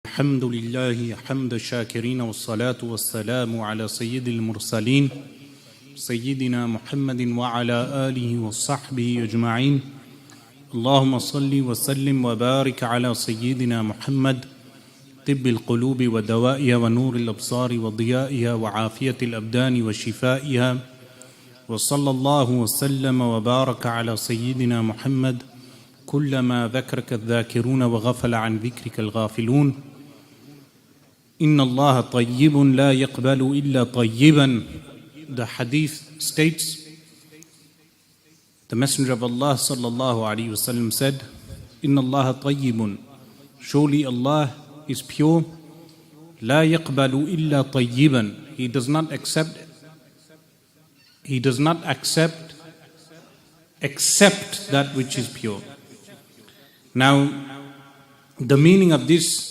الحمد لله حمد الشاكرين والصلاة والسلام على سيد المرسلين سيدنا محمد وعلى آله وصحبه أجمعين. اللهم صل وسلم وبارك على سيدنا محمد طب القلوب ودوائها ونور الأبصار وضيائها وعافية الأبدان وشفائها. وصلى الله وسلم وبارك على سيدنا محمد كلما ذكرك الذاكرون وغفل عن ذكرك الغافلون. إن الله طيب لا يقبل إلا طيبا. The hadith states, the Messenger of Allah sallallahu alaihi wasallam said, Inna Allah tayyibun, surely Allah is pure, la yaqbalu illa tayyiban, He does not accept except that which is pure. Now, the meaning of this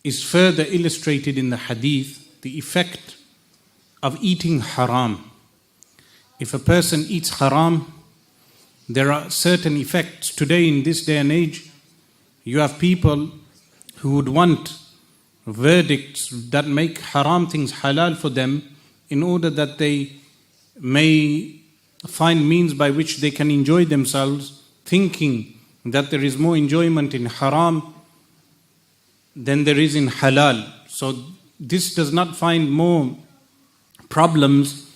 is further illustrated in the hadith, the effect of eating haram. If a person eats haram, there are certain effects. Today, in this day and age, you have people who would want verdicts that make haram things halal for them in order that they may find means by which they can enjoy themselves, thinking that there is more enjoyment in haram than there is in halal. So this does not find more problems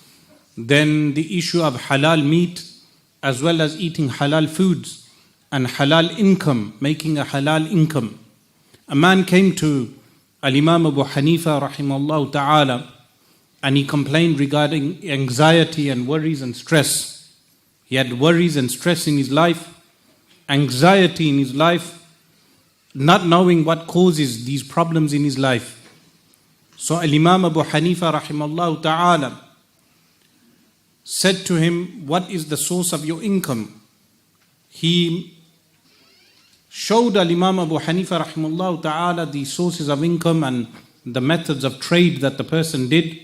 than the issue of halal meat as well as eating halal foods and halal income, making a halal income. A man came to Al-Imam Abu Hanifa rahimahullah ta'ala and he complained regarding anxiety and worries and stress. He had worries and stress in his life, anxiety in his life, not knowing what causes these problems in his life. So Al-Imam Abu Hanifa rahimahullah ta'ala said to him, what is the source of your income? He showed Al-Imam Abu Hanifa rahimahullah ta'ala the sources of income and the methods of trade that the person did.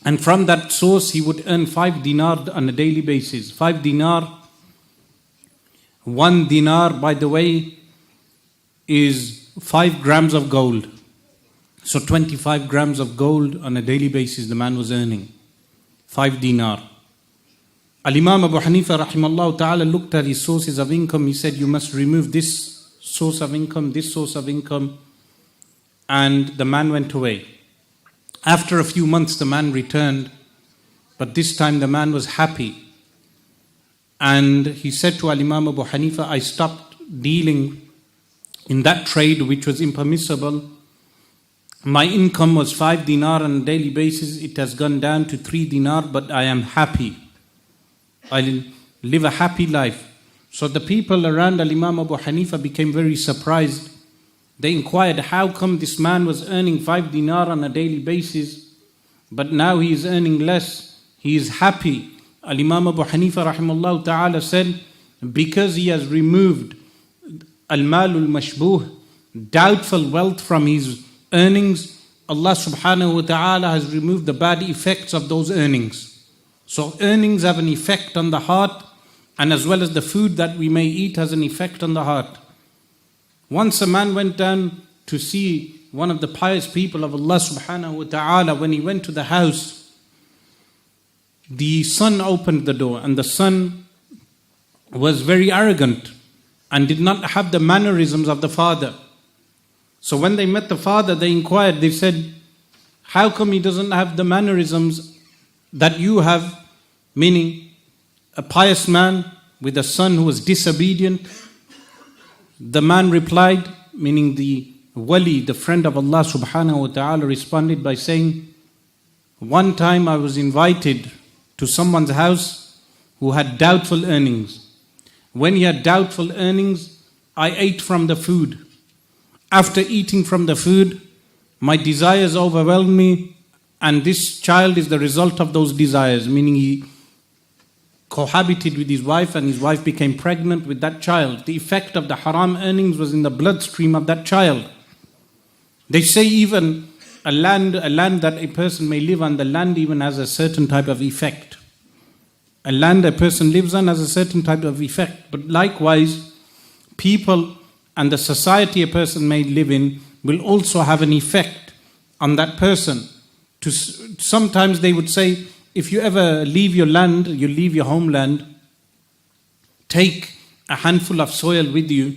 And from that source he would earn 5 dinar on a daily basis. 5 dinar. 1 dinar, by the way, is 5 grams of gold. So 25 grams of gold on a daily basis the man was earning. 5 dinar. Al-Imam Abu Hanifa rahimahullah ta'ala looked at his sources of income. He said, you must remove this source of income, this source of income. And the man went away. After a few months the man returned, but this time the man was happy. And he said to Al-Imam Abu Hanifa, I stopped dealing in that trade which was impermissible. My income was 5 dinar on a daily basis. It has gone down to 3 dinar, but I am happy. I live a happy life. So the people around Al-Imam Abu Hanifa became very surprised. They inquired, how come this man was earning 5 dinar on a daily basis, but now he is earning less? He is happy. Al-Imam Abu Hanifa rahimahullah ta'ala said, because he has removed al-malul mashbuh, doubtful wealth from his earnings, Allah subhanahu wa ta'ala has removed the bad effects of those earnings. So earnings have an effect on the heart, and as well as the food that we may eat has an effect on the heart. Once a man went down to see one of the pious people of Allah subhanahu wa ta'ala. When he went to the house, the son opened the door, and the son was very arrogant and did not have the mannerisms of the father. So when they met the father, they inquired, they said, how come he doesn't have the mannerisms that you have? Meaning, a pious man with a son who was disobedient. The man replied, meaning the wali, the friend of Allah subhanahu wa ta'ala, responded by saying, one time I was invited to someone's house who had doubtful earnings. When he had doubtful earnings, I ate from the food. After eating from the food, my desires overwhelmed me, and this child is the result of those desires, meaning he cohabited with his wife and his wife became pregnant with that child. The effect of the haram earnings was in the bloodstream of that child. They say even a land that a person may live on, the land even has a certain type of effect. A land a person lives on has a certain type of effect. But likewise, people and the society a person may live in will also have an effect on that person. Sometimes they would say, if you ever leave your land, you leave your homeland, take a handful of soil with you,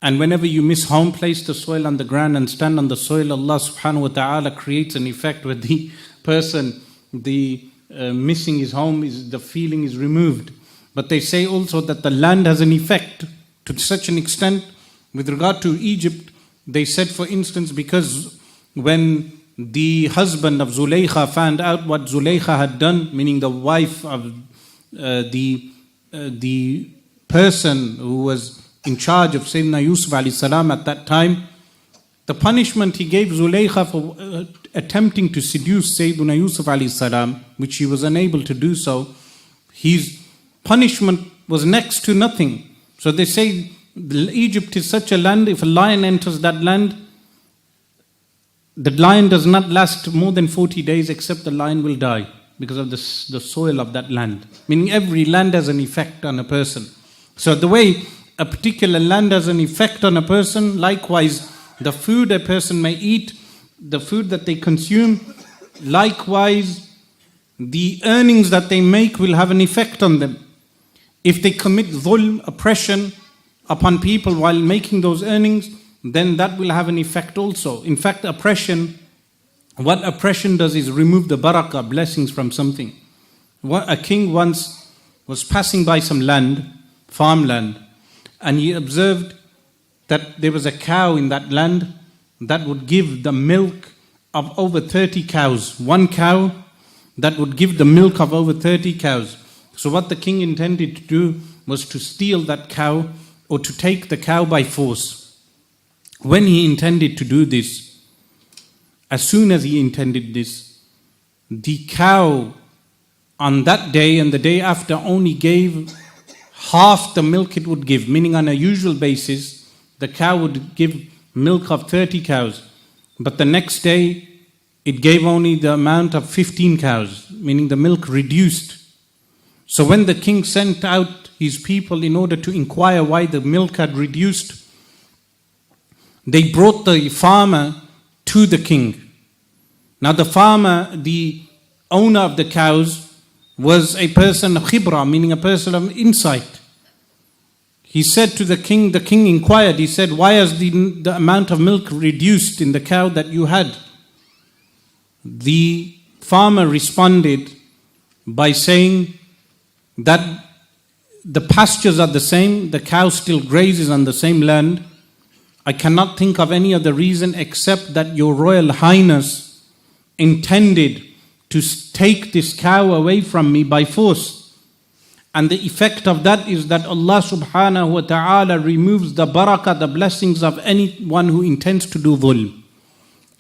and whenever you miss home, place the soil on the ground and stand on the soil. Allah subhanahu wa ta'ala creates an effect where the person, missing his home, the feeling is removed. But they say also that the land has an effect to such an extent. With regard to Egypt, they said, for instance, because when the husband of Zulaykha found out what Zulaykha had done, meaning the wife of the person who was in charge of Sayyidina Yusuf alayhi salam at that time, the punishment he gave Zulaykha for attempting to seduce Sayyidina Yusuf alayhi salam, which he was unable to do so, his punishment was next to nothing. So they say Egypt is such a land, if a lion enters that land, the lion does not last more than 40 days except the lion will die because of the soil of that land. Meaning every land has an effect on a person. So the way a particular land has an effect on a person, likewise the food a person may eat, the food that they consume, likewise the earnings that they make will have an effect on them. If they commit dhulm, oppression upon people while making those earnings, then that will have an effect also. In fact, what oppression does is remove the barakah, blessings from something. A king once was passing by some land, farmland, and he observed that there was a cow in that land that would give the milk of over 30 cows. One cow that would give the milk of over 30 cows. So what the king intended to do was to steal that cow or to take the cow by force. When he intended to do this, as soon as he intended this, the cow on that day and the day after only gave half the milk it would give, meaning on a usual basis, the cow would give milk of 30 cows. But the next day, it gave only the amount of 15 cows, meaning the milk reduced. So when the king sent out his people in order to inquire why the milk had reduced, they brought the farmer to the king. Now the farmer, the owner of the cows, was a person of khibra, meaning a person of insight. He said to the king inquired, he said, why has the amount of milk reduced in the cow that you had? The farmer responded by saying that the pastures are the same, the cow still grazes on the same land. I cannot think of any other reason except that your Royal Highness intended to take this cow away from me by force. And the effect of that is that Allah subhanahu wa ta'ala removes the barakah, the blessings of anyone who intends to do dhulm.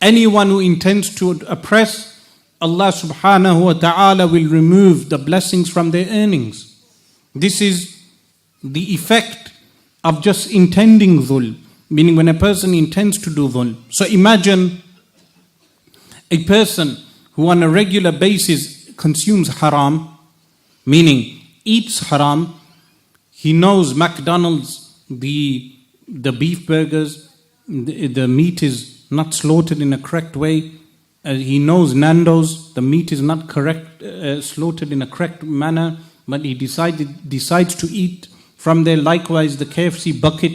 Anyone who intends to oppress, Allah subhanahu wa ta'ala will remove the blessings from their earnings. This is the effect of just intending dhulm, meaning when a person intends to do dhulm. So imagine a person who on a regular basis consumes haram, meaning eats haram. He knows McDonald's, the beef burgers, the meat is not slaughtered in a correct way. He knows Nando's, the meat is not slaughtered in a correct manner, but he decides to eat from there. Likewise, the KFC bucket,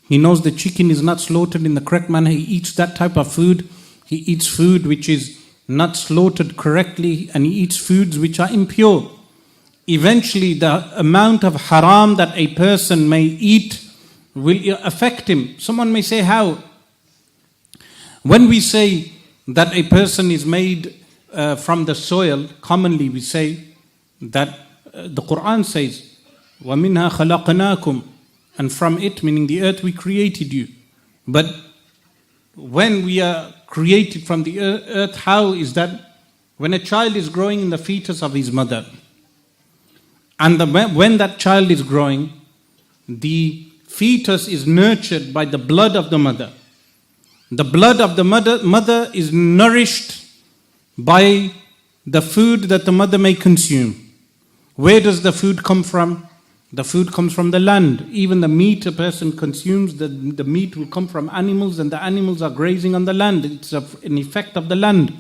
he knows the chicken is not slaughtered in the correct manner. He eats that type of food. He eats food which is not slaughtered correctly, and he eats foods which are impure. Eventually, the amount of haram that a person may eat will affect him. Someone may say, how? When we say that a person is made from the soil, commonly we say that the Quran says, وَمِنْهَا خَلَقْنَاكُمْ, and from it, meaning the earth, we created you. But when we are created from the earth, how is that? When a child is growing in the fetus of his mother, and when that child is growing, the fetus is nurtured by the blood of the mother. The blood of the mother is nourished by the food that the mother may consume. Where does the food come from? The food comes from the land. Even the meat a person consumes, the meat will come from animals, and the animals are grazing on the land. It's an effect of the land.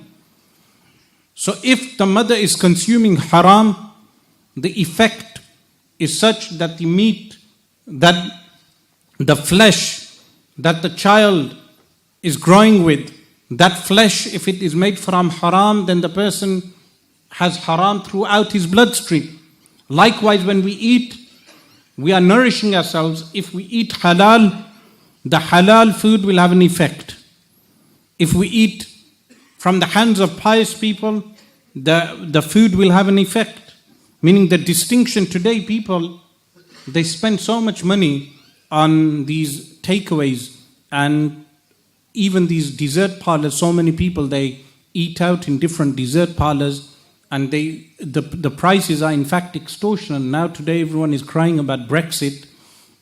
So if the mother is consuming haram, the effect is such that the meat, that the flesh that the child is growing with, that flesh, if it is made from haram, then the person has haram throughout his bloodstream. Likewise, when we eat, we are nourishing ourselves. If we eat halal, the halal food will have an effect. If we eat from the hands of pious people, the food will have an effect. Meaning the distinction today, people, they spend so much money on these takeaways and even these dessert parlors. So many people, they eat out in different dessert parlors, and the prices are in fact extortionate. Now today everyone is crying about Brexit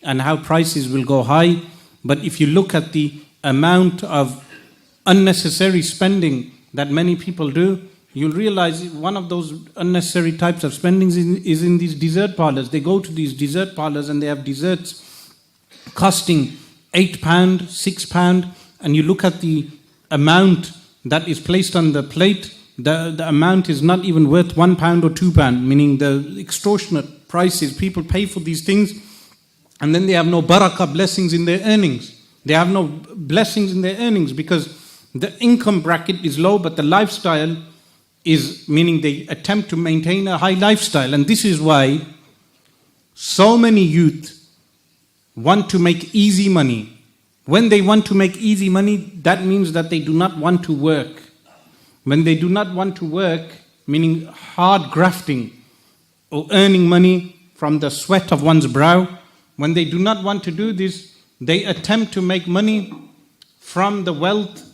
and how prices will go high. But if you look at the amount of unnecessary spending that many people do, you'll realize one of those unnecessary types of spendings is in these dessert parlors. They go to these dessert parlors and they have desserts costing £8, £6, and you look at the amount that is placed on the plate, the amount is not even worth £1 or £2, meaning the extortionate prices. People pay for these things, and then they have no barakah, blessings in their earnings. They have no blessings in their earnings because the income bracket is low, but the lifestyle is, meaning they attempt to maintain a high lifestyle. And this is why so many youth want to make easy money. When they want to make easy money, that means that they do not want to work. When they do not want to work, meaning hard grafting or earning money from the sweat of one's brow, when they do not want to do this, they attempt to make money from the wealth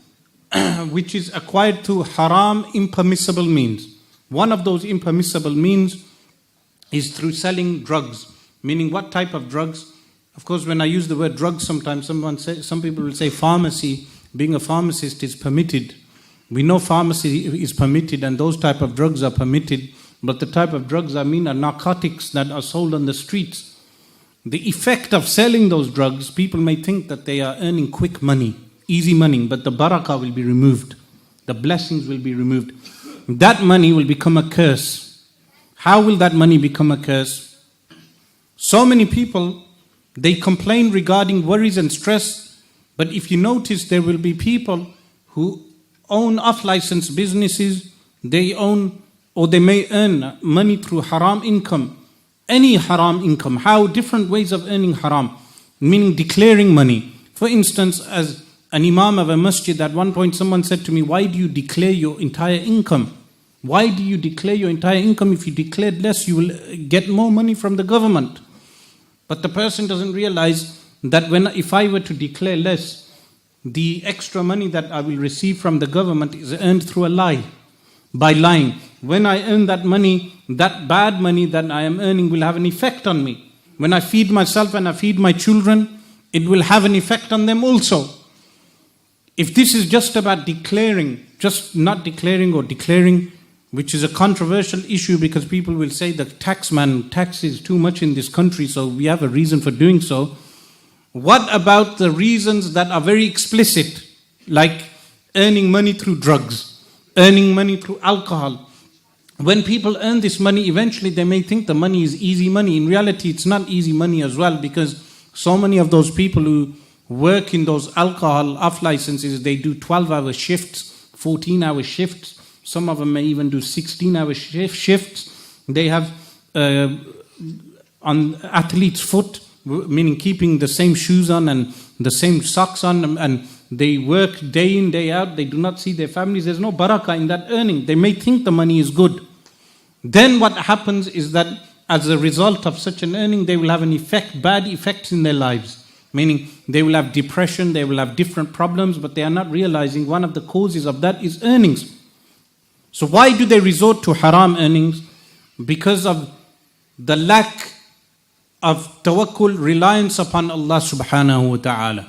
which is acquired through haram, impermissible means. One of those impermissible means is through selling drugs. Meaning what type of drugs? Of course, when I use the word drugs, sometimes some people will say pharmacy. Being a pharmacist is permitted. We know pharmacy is permitted and those type of drugs are permitted, but the type of drugs I mean are narcotics that are sold on the streets. The effect of selling those drugs, people may think that they are earning quick money, easy money, but the barakah will be removed. The blessings will be removed. That money will become a curse. How will that money become a curse? So many people, they complain regarding worries and stress, but if you notice, there will be people who own off-license businesses, they own or they may earn money through haram income. Any haram income. How? Different ways of earning haram, meaning declaring money. For instance, as an imam of a masjid, at one point someone said to me, why do you declare your entire income? Why do you declare your entire income? If you declared less, you will get more money from the government. But the person doesn't realize that if I were to declare less, the extra money that I will receive from the government is earned through a lie, by lying. When I earn that money, that bad money that I am earning will have an effect on me. When I feed myself and I feed my children, it will have an effect on them also. If this is just about declaring, just not declaring or declaring, which is a controversial issue because people will say the taxman taxes too much in this country, so we have a reason for doing so. What about the reasons that are very explicit, like earning money through drugs, earning money through alcohol? When people earn this money, eventually they may think the money is easy money. In reality, it's not easy money as well, because so many of those people who work in those alcohol off licenses, they do 12-hour shifts, 14-hour shifts. Some of them may even do 16-hour shifts. They have on athlete's foot, meaning keeping the same shoes on and the same socks on, and they work day in, day out. They do not see their families. There's no barakah in that earning. They may think the money is good. Then what happens is that as a result of such an earning, they will have an effect, bad effects in their lives. Meaning they will have depression, they will have different problems, but they are not realizing one of the causes of that is earnings. So why do they resort to haram earnings? Because of the lack of tawakkul, reliance upon Allah subhanahu wa ta'ala.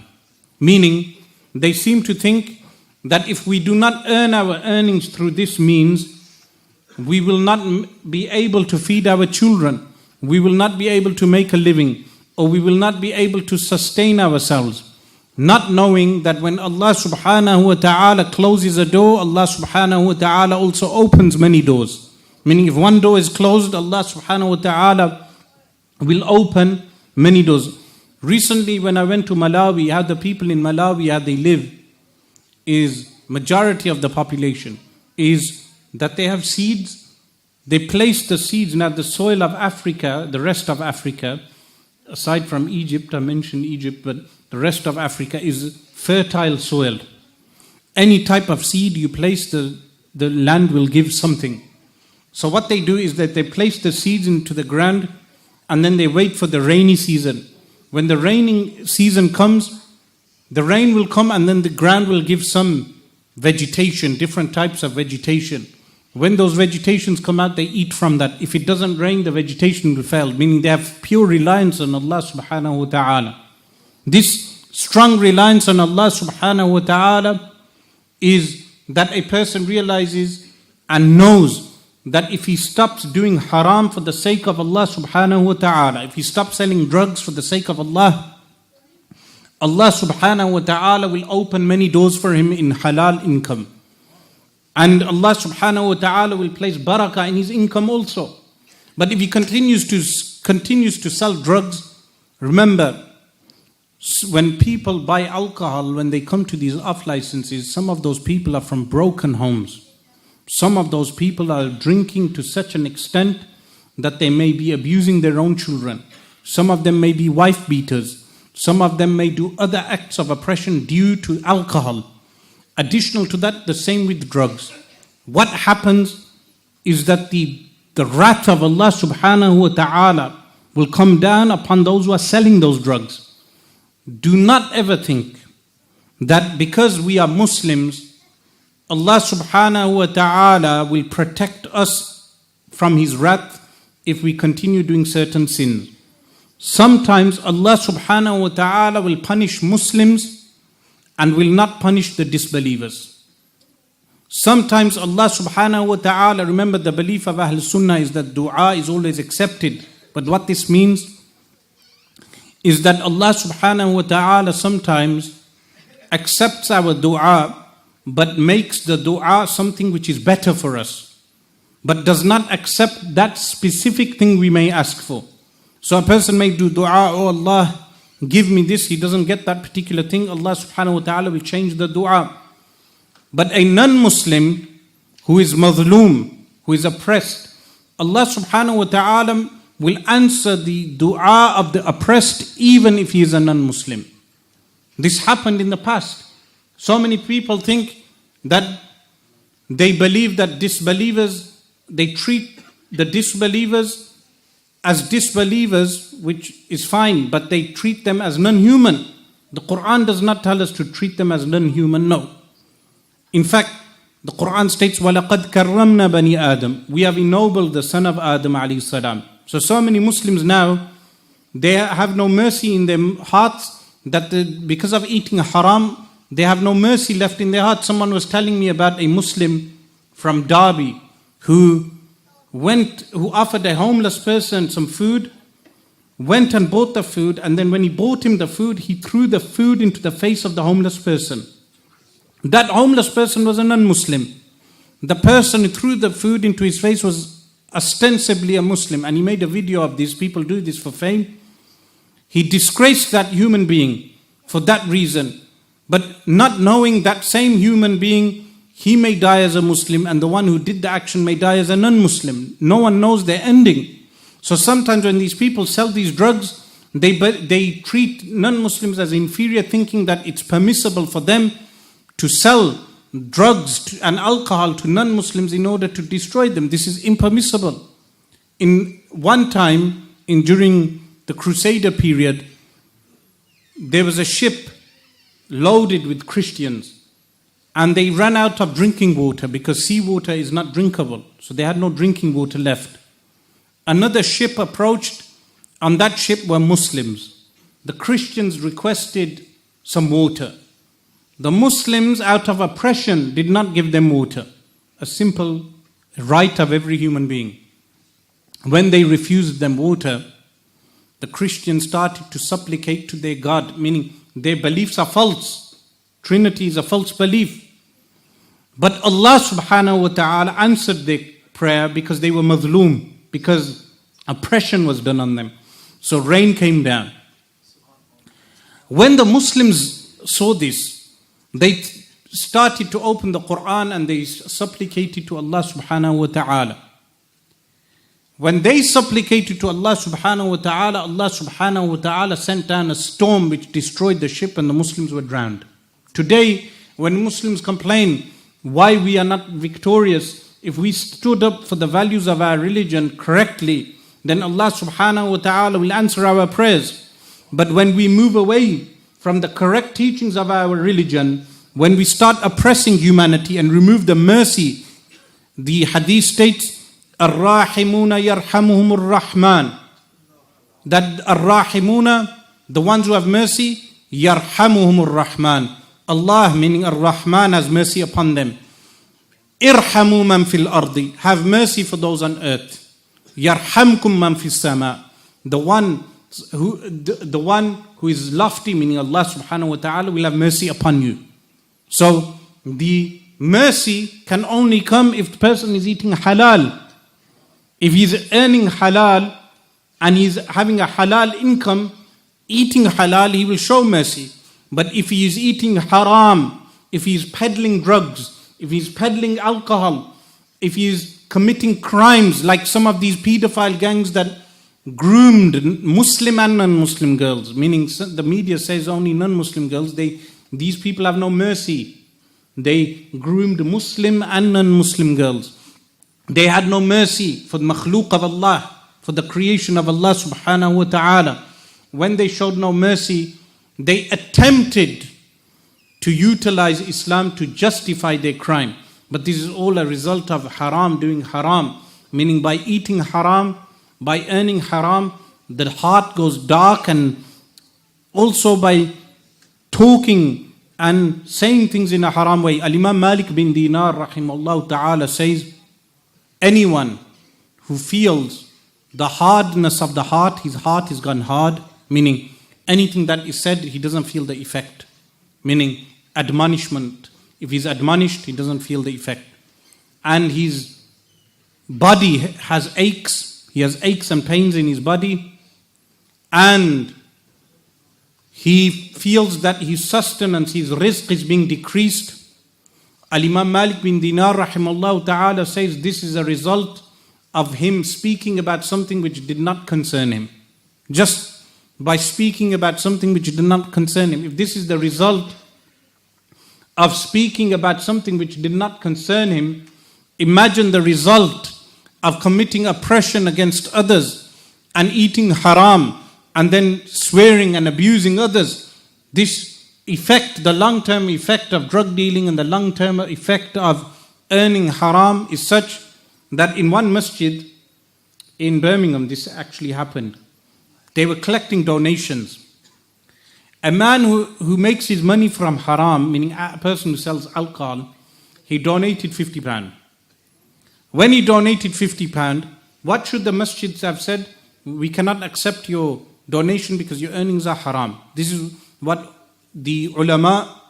Meaning, they seem to think that if we do not earn our earnings through this means, we will not be able to feed our children. we will not be able to make a living, or we will not be able to sustain ourselves. Not knowing that when Allah subhanahu wa ta'ala closes a door, Allah subhanahu wa ta'ala also opens many doors. Meaning if one door is closed, Allah subhanahu wa ta'ala will open many doors. Recently when I went to Malawi, how the people in Malawi, how they live, is majority of the population, is that they have seeds. They place the seeds. Now the soil of Africa, the rest of Africa, aside from Egypt, I mentioned Egypt, but the rest of Africa is fertile soil. Any type of seed you place, the land will give something. So what they do is that they place the seeds into the ground and then they wait for the rainy season. When the raining season comes, the rain will come and then the ground will give some vegetation, different types of vegetation. When those vegetations come out, they eat from that. If it doesn't rain, the vegetation will fail, meaning they have pure reliance on Allah subhanahu wa ta'ala. This strong reliance on Allah subhanahu wa ta'ala is that a person realizes and knows that if he stops doing haram for the sake of Allah subhanahu wa ta'ala, if he stops selling drugs for the sake of Allah, Allah subhanahu wa ta'ala will open many doors for him in halal income. And Allah subhanahu wa ta'ala will place barakah in his income also. But if he continues to sell drugs, remember, when people buy alcohol, when they come to these off licenses, some of those people are from broken homes. Some of those people are drinking to such an extent that they may be abusing their own children. Some of them may be wife beaters. Some of them may do other acts of oppression due to alcohol. Additional to that, the same with drugs. What happens is that the wrath of Allah subhanahu wa ta'ala will come down upon those who are selling those drugs. Do not ever think that because we are Muslims, Allah subhanahu wa ta'ala will protect us from His wrath if we continue doing certain sins. Sometimes Allah subhanahu wa ta'ala will punish Muslims and will not punish the disbelievers. Sometimes Allah subhanahu wa ta'ala, remember the belief of Ahl Sunnah is that dua is always accepted. But what this means is that Allah subhanahu wa ta'ala sometimes accepts our dua but makes the dua something which is better for us, but does not accept that specific thing we may ask for. So a person may do dua, oh Allah, give me this, he doesn't get that particular thing, Allah subhanahu wa ta'ala will change the dua. But a non-Muslim who is madhloom, who is oppressed, Allah subhanahu wa ta'ala will answer the dua of the oppressed even if he is a non-Muslim. This happened in the past. So many people think that they believe that disbelievers, they treat the disbelievers as disbelievers, which is fine, but they treat them as non-human. The Quran does not tell us to treat them as non-human, no. In fact, the Quran states, وَلَقَدْ كَرَّمْنَا بَنِي آدَمَ. We have ennobled the son of Adam alayhi salam. So many Muslims now, they have no mercy in their hearts, that because of eating haram, they have no mercy left in their hearts. Someone was telling me about a Muslim from Derby who offered a homeless person some food, went and bought the food, and then when he bought him the food, he threw the food into the face of the homeless person. That homeless person was a non-Muslim. The person who threw the food into his face was ostensibly a Muslim, and he made a video of this. People do this for fame. He disgraced that human being for that reason, but not knowing that same human being, he may die as a Muslim, and the one who did the action may die as a non-Muslim. No one knows their ending. So sometimes when these people sell these drugs, they treat non-Muslims as inferior, thinking that it's permissible for them to sell drugs and alcohol to non-Muslims in order to destroy them. This is impermissible. In one time, during the Crusader period, there was a ship loaded with Christians, and they ran out of drinking water because seawater is not drinkable. So they had no drinking water left. Another ship approached. On that ship were Muslims. The Christians requested some water. The Muslims, out of oppression, did not give them water. A simple right of every human being. when they refused them water, the Christians started to supplicate to their God, meaning their beliefs are false. Trinity is a false belief. But Allah subhanahu wa ta'ala answered their prayer because they were madhloom, because oppression was done on them. So rain came down. When the Muslims saw this, they started to open the Quran and they supplicated to Allah subhanahu wa ta'ala. When they supplicated to Allah subhanahu wa ta'ala sent down a storm which destroyed the ship and the Muslims were drowned. Today, when Muslims complain why we are not victorious, if we stood up for the values of our religion correctly, then Allah subhanahu wa ta'ala will answer our prayers. But when we move away from the correct teachings of our religion, when we start oppressing humanity and remove the mercy, the hadith states, Ar-Rahimuna yarhamuhumur Rahman. That Ar-Rahimuna, the ones who have mercy, yarhamuhumur Rahman. Allah, meaning Ar-Rahman, has mercy upon them. Irhamu man fil ardi. Have mercy for those on earth. Yarhamkum man fis sama. The one who is lofty, meaning Allah subhanahu wa ta'ala, will have mercy upon you. So the mercy can only come if the person is eating halal. If he's earning halal and he's having a halal income, eating halal, he will show mercy. But if he is eating haram, if he is peddling drugs, if he is peddling alcohol, if he is committing crimes like some of these pedophile gangs that groomed Muslim and non-Muslim girls, meaning the media says only non-Muslim girls, these people have no mercy. They groomed Muslim and non-Muslim girls. They had no mercy for the makhluk of Allah, for the creation of Allah subhanahu wa ta'ala. When they showed no mercy, they attempted to utilize Islam to justify their crime. But this is all a result of haram, doing haram. Meaning by eating haram, by earning haram, the heart goes dark, and also by talking and saying things in a haram way. Al-Imam Malik bin Dinar rahimahullah ta'ala says, anyone who feels the hardness of the heart, his heart has gone hard, meaning anything that is said, he doesn't feel the effect. Meaning admonishment. If he's admonished, he doesn't feel the effect. And his body has aches. He has aches and pains in his body. And he feels that his sustenance, his rizq is being decreased. Al-Imam Malik bin Dinar rahimahullah ta'ala says this is a result of him speaking about something which did not concern him. Just by speaking about something which did not concern him. If this is the result of speaking about something which did not concern him, imagine the result of committing oppression against others and eating haram and then swearing and abusing others. This effect, the long-term effect of drug dealing and the long-term effect of earning haram is such that in one masjid in Birmingham, this actually happened. They were collecting donations. A man who makes his money from haram, meaning a person who sells alcohol, he donated £50. When he donated £50, what should the masjids have said? We cannot accept your donation because your earnings are haram. This is what the ulama,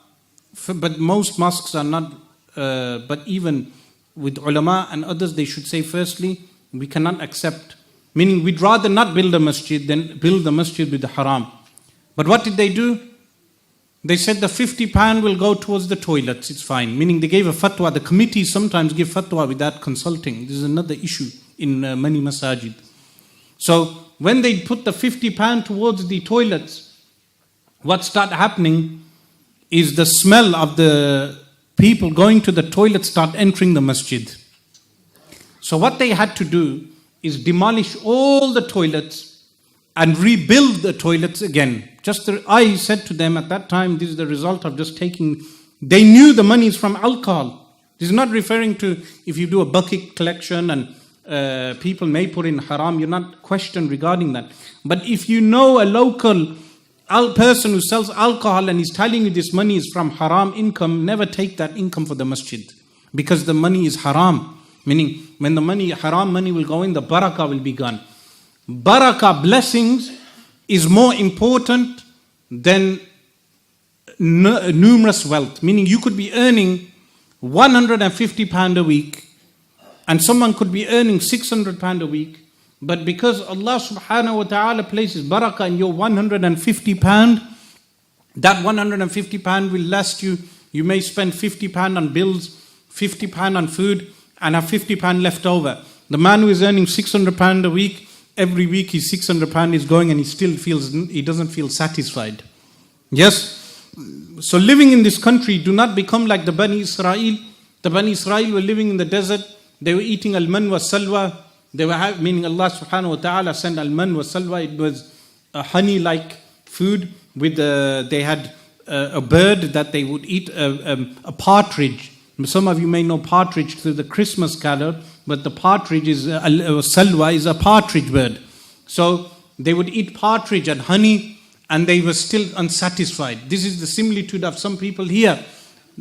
but most mosques are not, but even with ulama and others, they should say firstly, we cannot accept. Meaning we'd rather not build a masjid than build the masjid with the haram. But what did they do? They said the £50 will go towards the toilets, it's fine. Meaning they gave a fatwa. The committees sometimes give fatwa without consulting. This is another issue in many masajid. So when they put the £50 towards the toilets, what started happening is the smell of the people going to the toilet start entering the masjid. So what they had to do is demolish all the toilets and rebuild the toilets again. I said to them at that time, this is the result of just taking, they knew the money is from alcohol. This is not referring to if you do a bucket collection and people may put in haram, you're not questioned regarding that. But if you know a local person who sells alcohol and is telling you this money is from haram income, never take that income for the masjid because the money is haram. Meaning, when the money, haram money will go in, the barakah will be gone. Barakah, blessings, is more important than numerous wealth. Meaning, you could be earning £150 a week, and someone could be earning £600 a week, but because Allah subhanahu wa ta'ala places barakah in your £150, that £150 will last you. You may spend £50 on bills, £50 on food, and have £50 left over. The man who is earning £600 a week, every week his £600 is going and he doesn't feel satisfied. Yes? So living in this country, do not become like the Bani Israel. The Bani Israel were living in the desert. They were eating al-man wa salwa. They were meaning Allah subhanahu wa ta'ala sent al-man wa salwa. It was a honey-like food. They had a bird that they would eat, a partridge. Some of you may know partridge through the Christmas carol, but the partridge is, salwa is a partridge bird. So they would eat partridge and honey, and they were still unsatisfied. This is the similitude of some people here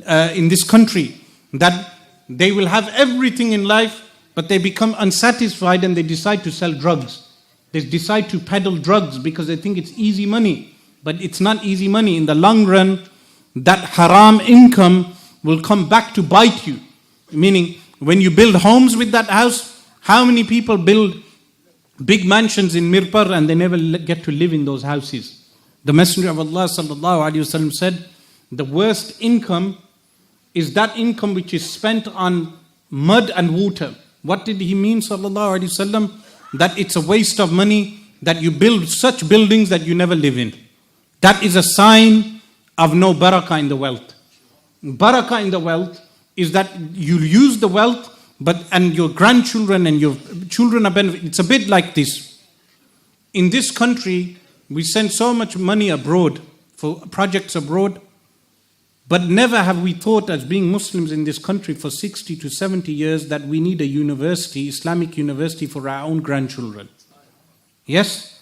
in this country, that they will have everything in life, but they become unsatisfied and they decide to sell drugs. They decide to peddle drugs because they think it's easy money. But it's not easy money. In the long run, that haram income will come back to bite you. Meaning, when you build homes with that house, how many people build big mansions in Mirpur and they never get to live in those houses? The Messenger of Allah sallallahu alaihi wasallam said, the worst income is that income which is spent on mud and water. What did he mean, sallallahu alaihi wasallam? That it's a waste of money, that you build such buildings that you never live in. That is a sign of no barakah in the wealth. Barakah in the wealth is that you use the wealth, and your grandchildren and your children are benefiting. It's a bit like this. In this country, we send so much money abroad for projects abroad, but never have we thought, as being Muslims in this country for 60 to 70 years, that we need a university, Islamic university, for our own grandchildren. Yes?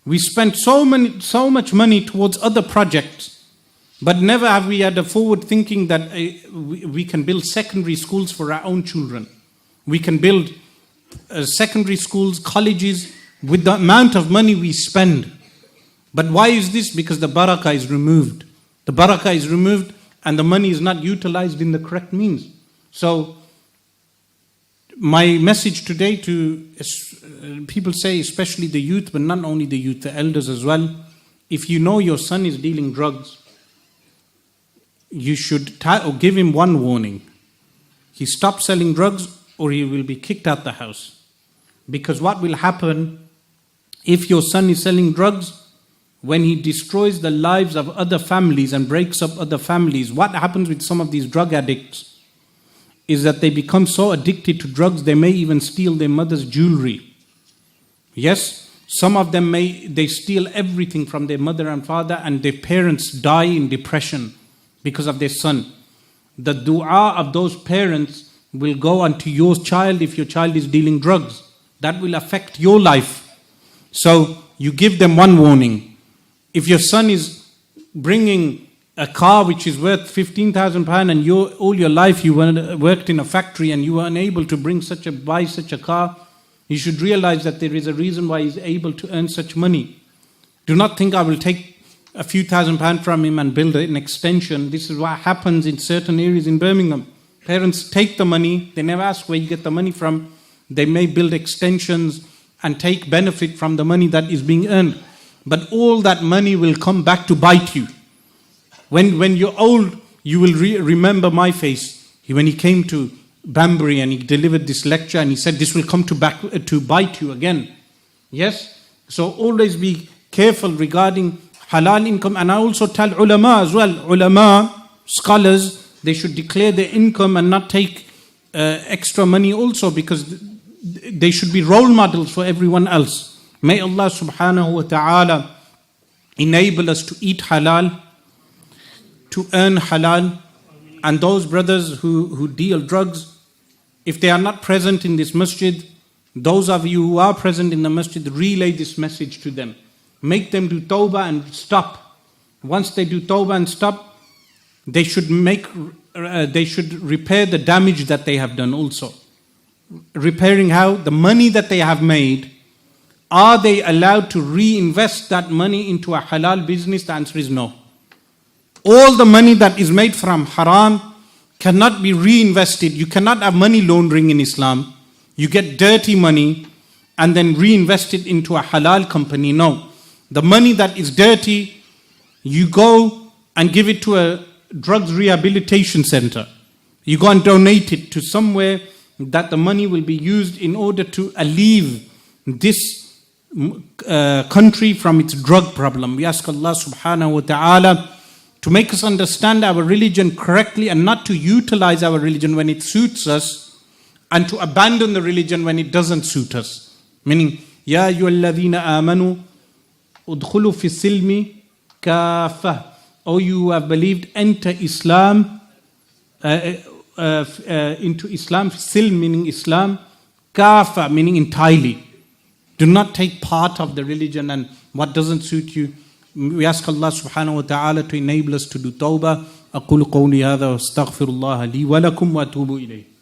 We spent so much money towards other projects, but never have we had a forward thinking that we can build secondary schools for our own children. We can build secondary schools, colleges, with the amount of money we spend. But why is this? Because the barakah is removed. The barakah is removed and the money is not utilized in the correct means. So, my message today to people say, especially the youth, but not only the youth, the elders as well, if you know your son is dealing drugs, you should give him one warning. He stops selling drugs or he will be kicked out the house. Because what will happen if your son is selling drugs, when he destroys the lives of other families and breaks up other families, what happens with some of these drug addicts is that they become so addicted to drugs, they may even steal their mother's jewelry. Yes, some of them they steal everything from their mother and father, and their parents die in depression because of their son. The dua of those parents will go onto your child if your child is dealing drugs. That will affect your life. So you give them one warning. If your son is bringing a car which is worth £15,000 and all your life you worked in a factory and you were unable to buy such a car, you should realize that there is a reason why he's able to earn such money. Do not think I will take a few £1,000 from him and build an extension. This is what happens in certain areas in Birmingham. Parents take the money, they never ask where you get the money from. They may build extensions and take benefit from the money that is being earned. But all that money will come back to bite you. When you're old, you will remember my face. When he came to Banbury and he delivered this lecture and he said, this will come to bite you again. Yes? So always be careful regarding halal income. And I also tell ulama as well, ulama, scholars, they should declare their income and not take extra money also, because they should be role models for everyone else. May Allah subhanahu wa ta'ala enable us to eat halal, to earn halal. And those brothers who deal drugs, if they are not present in this masjid, those of you who are present in the masjid, relay this message to them. Make them do tawbah and stop. Once they do tawbah and stop, they should repair the damage that they have done also. repairing how? The money that they have made, are they allowed to reinvest that money into a halal business? The answer is no. All the money that is made from haram cannot be reinvested. You cannot have money laundering in Islam. You get dirty money and then reinvest it into a halal company. No. The money that is dirty, you go and give it to a drugs rehabilitation center. You go and donate it to somewhere that the money will be used in order to alleviate this country from its drug problem. We ask Allah subhanahu wa ta'ala to make us understand our religion correctly and not to utilize our religion when it suits us and to abandon the religion when it doesn't suit us. Meaning, Ya ayyuhalladhina amanu udkhulu fi silmi kafa. O you who have believed, enter Islam, into Islam, silm meaning Islam, kafa meaning entirely. Do not take part of the religion and what doesn't suit you. We ask Allah subhanahu wa ta'ala to enable us to do tawbah. أقول قولي هذا واستغفر الله لي ولكم وأتوب إليه.